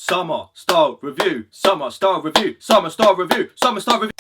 Summer style review, summer style review, summer style review, summer style review.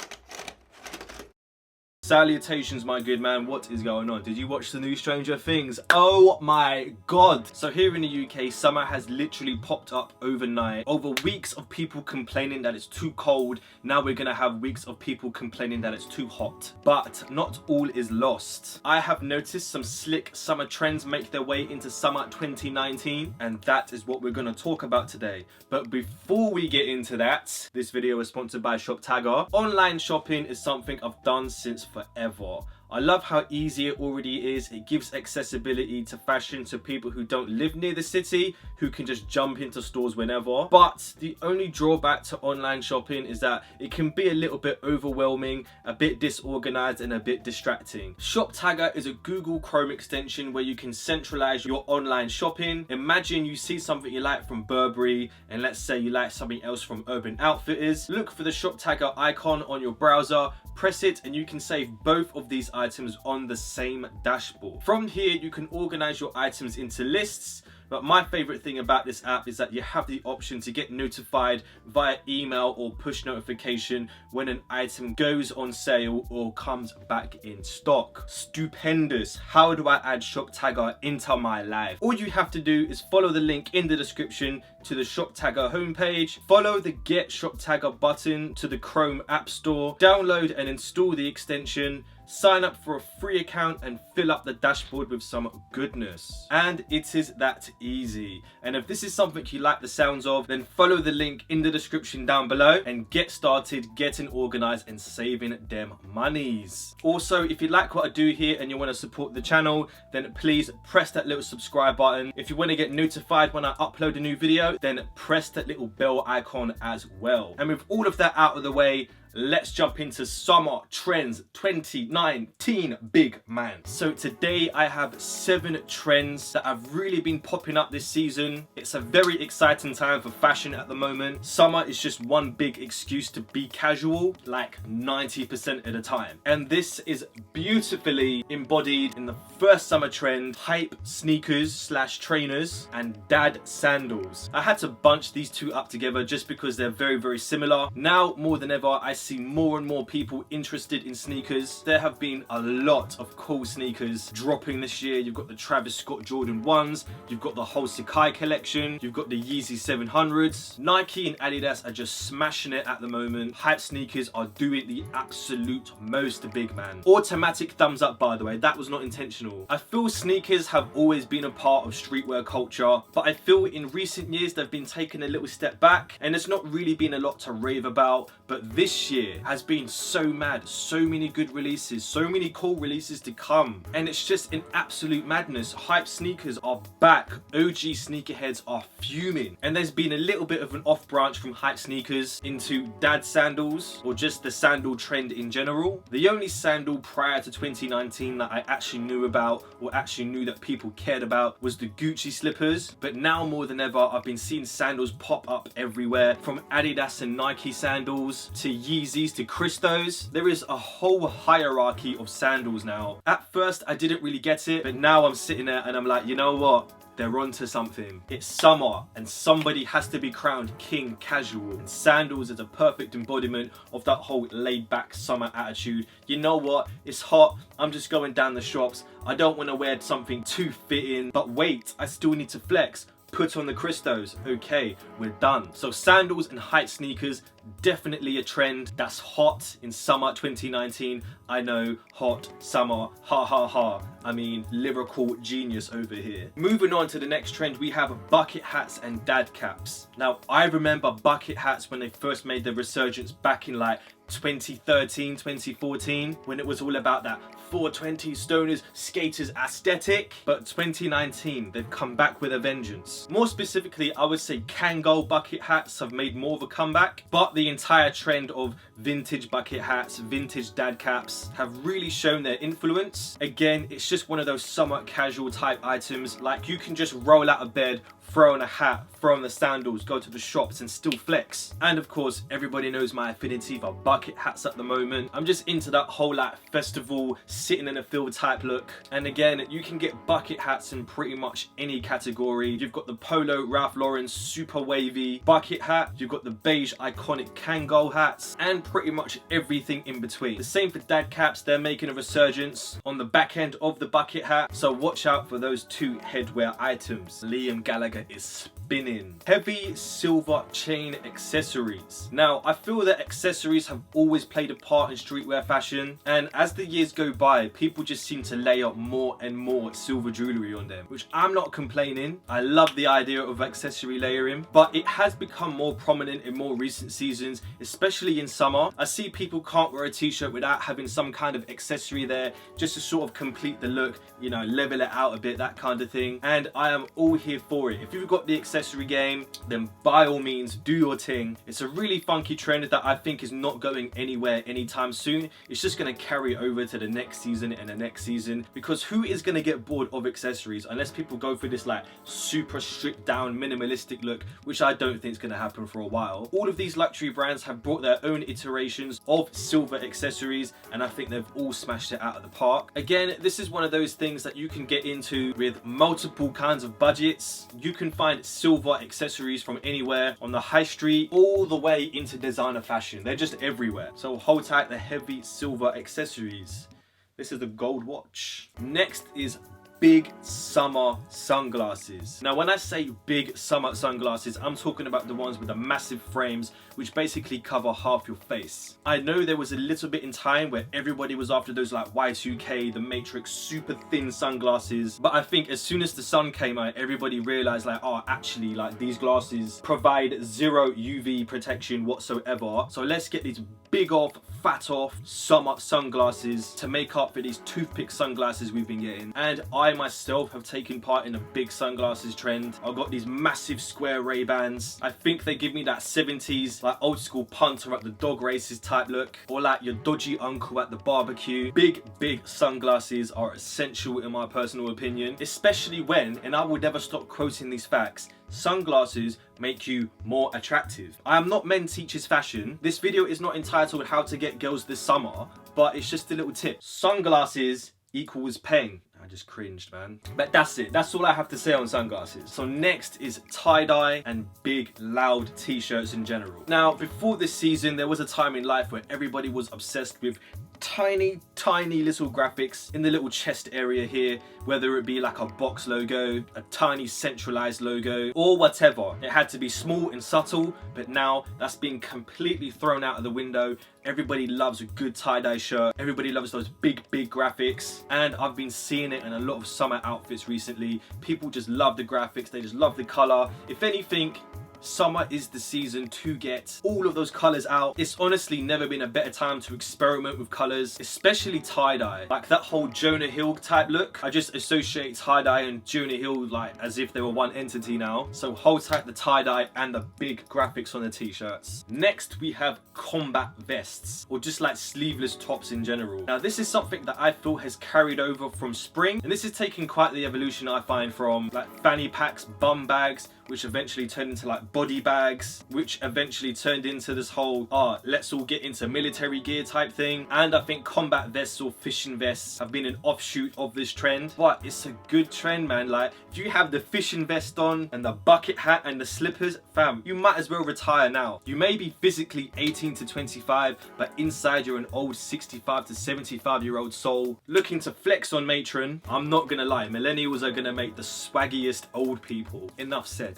Salutations, my good man, what is going on? Did you watch the new Stranger Things? Oh my god. So here in the UK, summer has literally popped up overnight. Over weeks of people complaining that it's too cold, now we're gonna have weeks of people complaining that it's too hot. But not all is lost. I have noticed some slick summer trends make their way into summer 2019, and that is what we're gonna talk about today. But before we get into that, this video is sponsored by shoptagr. Online shopping is something I've done since forever. I love how easy it already is. It gives accessibility to fashion to people who don't live near the city, who can just jump into stores whenever. But the only drawback to online shopping is that it can be a little bit overwhelming, a bit disorganized, and a bit distracting. shoptagr is a Google Chrome extension where you can centralize your online shopping. Imagine you see something you like from Burberry, and let's say you like something else from Urban Outfitters. Look for the shoptagr icon on your browser, press it, and you can save both of these items on the same dashboard. From here, you can organize your items into lists. But my favorite thing about this app is that you have the option to get notified via email or push notification when an item goes on sale or comes back in stock. Stupendous. How do I add shoptagr into my life? All you have to do is follow the link in the description to the shoptagr homepage, follow the Get shoptagr button to the Chrome App Store, download and install the extension, sign up for a free account, and fill up the dashboard with some goodness. And it is that easy. And if this is something you like the sounds of, then follow the link in the description down below and get started getting organized and saving them monies. Also, if you like what I do here and you want to support the channel, then please press that little subscribe button. If you want to get notified when I upload a new video, then press that little bell icon as well. And with all of that out of the way, let's jump into summer trends 2019, big man. So today I have 7 trends that have really been popping up this season. It's a very exciting time for fashion at the moment. Summer is just one big excuse to be casual, like 90% of the time. And this is beautifully embodied in the first summer trend, hype sneakers slash trainers and dad sandals. I had to bunch these two up together just because they're very, very similar. Now more than ever, I see more and more people interested in sneakers. There have been a lot of cool sneakers dropping this year. You've got the Travis Scott Jordan 1s, you've got the whole Sacai collection, you've got the Yeezy 700s. Nike and Adidas are just smashing it at the moment. Hype sneakers are doing the absolute most, big man. Automatic thumbs up, by the way, that was not intentional. I feel sneakers have always been a part of streetwear culture, but I feel in recent years they've been taking a little step back and there's not really been a lot to rave about. But this year has been so mad, so many good releases, so many cool releases to come, and it's just an absolute madness. Hype sneakers are back. OG sneakerheads are fuming, and there's been a little bit of an off branch from hype sneakers into dad sandals, or just the sandal trend in general. The only sandal prior to 2019 that I actually knew about, or actually knew that people cared about, was the Gucci slippers. But now more than ever, I've been seeing sandals pop up everywhere, from Adidas and Nike sandals to Yeezys to Christos. There is a whole hierarchy of sandals now. At first I didn't really get it, but now I'm sitting there and I'm like, you know what? They're onto something. It's summer and somebody has to be crowned king casual, and sandals is a perfect embodiment of that whole laid back summer attitude. You know what? It's hot. I'm just going down the shops. I don't want to wear something too fitting, but wait, I still need to flex. Put on the Christos. Okay, we're done. So sandals and hype sneakers, definitely a trend that's hot in summer 2019. I know, hot summer, ha ha ha. I mean, lyrical genius over here. Moving on to the next trend, we have bucket hats and dad caps. Now, I remember bucket hats when they first made their resurgence back in like 2013, 2014, when it was all about that 420 stoners, skaters aesthetic. But 2019, they've come back with a vengeance. More specifically, I would say Kangol bucket hats have made more of a comeback, but the entire trend of vintage bucket hats, vintage dad caps have really shown their influence. Again, it's just one of those somewhat casual type items. Like, you can just roll out of bed, throw on a hat, throw on the sandals, go to the shops and still flex. And of course, everybody knows my affinity for bucket hats at the moment. I'm just into that whole like festival, sitting in a field type look. And again, you can get bucket hats in pretty much any category. You've got the Polo Ralph Lauren super wavy bucket hat. You've got the beige iconic Kangol hats and pretty much everything in between. The same for dad caps. They're making a resurgence on the back end of the bucket hat. So watch out for those two headwear items. Liam Gallagher is spinning. Heavy silver chain accessories. Now, I feel that accessories have always played a part in streetwear fashion, and as the years go by, people just seem to layer more and more silver jewellery on them, which I'm not complaining. I love the idea of accessory layering, but it has become more prominent in more recent seasons, especially in summer. I see people can't wear a t-shirt without having some kind of accessory there, just to sort of complete the look, you know, level it out a bit, that kind of thing. And I am all here for it. If you've got the accessory game, then by all means do your thing. It's a really funky trend that I think is not going anywhere anytime soon. It's just going to carry over to the next season and the next season, because who is going to get bored of accessories unless people go for this like super stripped down minimalistic look, which I don't think is going to happen for a while. All of these luxury brands have brought their own iterations of silver accessories, and I think they've all smashed it out of the park. Again, this is one of those things that you can get into with multiple kinds of budgets. You can find silver accessories from anywhere on the high street all the way into designer fashion. They're just everywhere. So hold tight the heavy silver accessories. This is the gold watch. Next is big summer sunglasses. Now, when I say big summer sunglasses, I'm talking about the ones with the massive frames, which basically cover half your face. I know there was a little bit in time where everybody was after those like Y2K, the Matrix, super thin sunglasses. But I think as soon as the sun came out, everybody realized like, oh, actually like these glasses provide zero UV protection whatsoever. So let's get these big off, fat off summer sunglasses to make up for these toothpick sunglasses we've been getting. And I myself have taken part in a big sunglasses trend. I've got these massive square Ray-Bans. I think they give me that 70s like old school punter at the dog races type look, or like your dodgy uncle at the barbecue. Big sunglasses are essential in my personal opinion, especially when, and I will never stop quoting these facts, sunglasses make you more attractive. I am not Men Teaches Fashion. This video is not entitled How to Get Girls This Summer, but it's just a little tip. Sunglasses equals pain. I just cringed, man. But that's it. That's all I have to say on sunglasses. So next is tie-dye and big, loud t-shirts in general. Now, before this season, there was a time in life where everybody was obsessed with tiny little graphics in the little chest area here, whether it be like a box logo, a tiny centralized logo, or whatever. It had to be small and subtle, but now that's being completely thrown out of the window. Everybody loves a good tie-dye shirt. Everybody loves those big graphics, and I've been seeing it in a lot of summer outfits recently. People just love the graphics. They just love the color. If anything, summer is the season to get all of those colors out. It's honestly never been a better time to experiment with colors, especially tie-dye. Like that whole Jonah Hill type look, I just associate tie-dye and Jonah Hill like as if they were one entity now. So hold tight the tie-dye and the big graphics on the t-shirts. Next we have combat vests, or just like sleeveless tops in general. Now this is something that I feel has carried over from spring, and this is taking quite the evolution I find from like fanny packs, bum bags, which eventually turned into like body bags, which eventually turned into this whole, let's all get into military gear type thing. And I think combat vests or fishing vests have been an offshoot of this trend, but it's a good trend, man. Like if you have the fishing vest on and the bucket hat and the slippers, fam, you might as well retire now. You may be physically 18 to 25, but inside you're an old 65 to 75-year-old soul looking to flex on matron. I'm not gonna lie, millennials are gonna make the swaggiest old people. Enough said.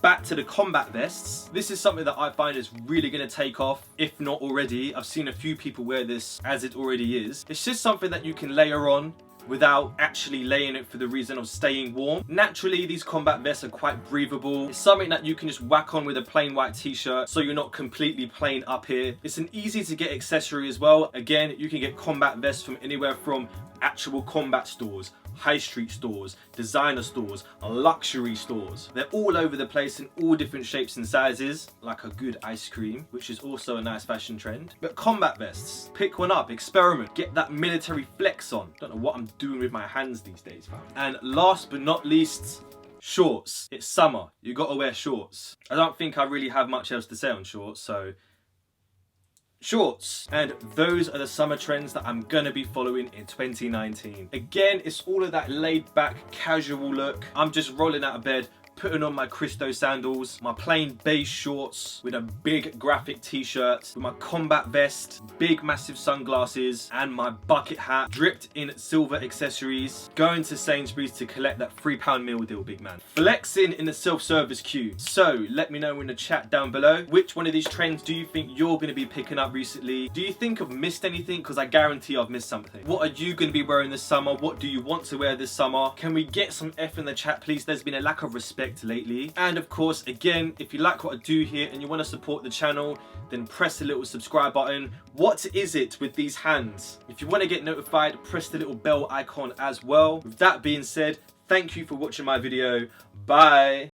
Back to the combat vests. This is something that I find is really going to take off, if not already. I've seen a few people wear this as it already is. It's just something that you can layer on without actually laying it for the reason of staying warm. Naturally, these combat vests are quite breathable. It's something that you can just whack on with a plain white t-shirt so you're not completely plain up here. It's an easy to get accessory as well. Again, you can get combat vests from anywhere from actual combat stores, high street stores, designer stores, luxury stores. They're all over the place in all different shapes and sizes, like a good ice cream, which is also a nice fashion trend. But combat vests, pick one up, experiment, get that military flex on. Don't know what I'm doing with my hands these days, fam. And last but not least, Shorts. It's summer. You gotta wear shorts. I don't think I really have much else to say on shorts, so shorts. And those are the summer trends that I'm gonna be following in 2019. Again, it's all of that laid back, casual look. I'm just rolling out of bed, putting on my Cristo sandals, my plain beige shorts with a big graphic t-shirt, with my combat vest, big massive sunglasses, and my bucket hat dripped in silver accessories, going to Sainsbury's to collect that £3 meal deal, big man. Flexing in the self-service queue. So let me know in the chat down below, which one of these trends do you think you're going to be picking up recently? Do you think I've missed anything? Because I guarantee I've missed something. What are you going to be wearing this summer? What do you want to wear this summer? Can we get some F in the chat, please? There's been a lack of respect lately. And of course, again, if you like what I do here and you want to support the channel, then press the little subscribe button. What is it with these hands? If you want to get notified, press the little bell icon as well. With that being said, thank you for watching my video. Bye.